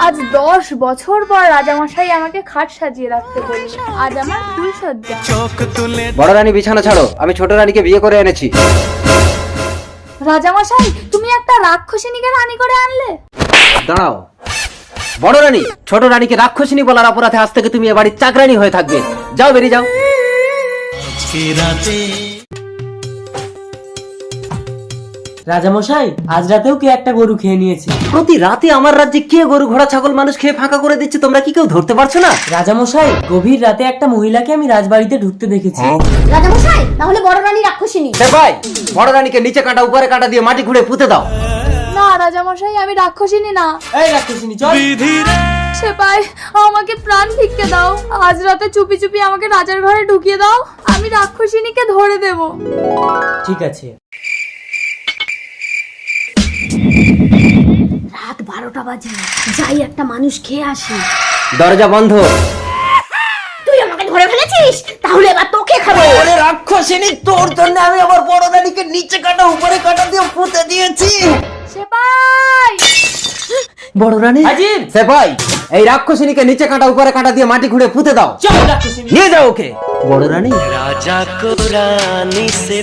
আজ 10 বছর পর রাজামশাই আমাকে খাট সাজিয়ে রাখতে বললেন। আজ আমার ফুল সজ্জা। বড় রানী বিছানা ছাড়ো, আমি ছোট রানীকে বিয়ে করে এনেছি। রাজামশাই, তুমি একটা রাক্ষসিনীকে রানী করে আনলে। দাঁড়াও বড় রানী, ছোট রানীকে রাক্ষসিনী বলার অপরাধে আজ থেকে তুমি এ বাড়ির চাকরানী হয়ে থাকবে। যাও, বেরিয়ে যাও। রাজামশাই, আজ রাতেও কে একটা গরু খেয়ে নিয়েছে। প্রতি রাতে আমার রাজ্যে কে গরু ঘোড়া ছাগল মানুষ খেয়ে ফাঁকা করে দিচ্ছে, তোমরা কি কেউ ধরতে পারছো না? রাজামশাই, গভীর রাতে একটা মহিলাকে আমি রাজবাড়িতে ঢুকতে দেখেছি। রাজামশাই, তাহলে বড় রানী রাক্ষসিনী। ভাই, বড় রানীকে নিচে কাটা উপরে কাটা দিয়ে মাটি ঘুরে পুঁতে দাও। না রাজামশাই, আমি রাক্ষসিনী না। এই রাক্ষসিনী, চল। সেপাই, আমাকে প্রাণ ভিক্ষে দাও। আজ রাতে চুপি চুপি আমাকে রাজার ঘরে ঢুকিয়ে দাও, আমি রাক্ষসিনীকে ধরে দেব। ঠিক আছে। রাত 12টা বাজে, যাই একটা মানুষ খেয়ে আসি। দরজা বন্ধ। তুই আমাকে ধরে ফেলেছিস, তাহলে এবার তোকে খাবো। ওরে রাক্ষসিনী, তোর জন্য আমি আমার বড় রানীকে নিচে কাটা উপরে কাটা দিয়ে পুঁতে দিয়েছি। সেপাই, বড় রানী হাজির। সেপাই, এই রাক্ষসিনীকে নিচে কাটা উপরে কাটা দিয়ে মাটি ঘুরে পুঁতে দাও। চল রাক্ষসিনী। নিয়ে যাও ওকে। বড় রানী। राजा को रानी से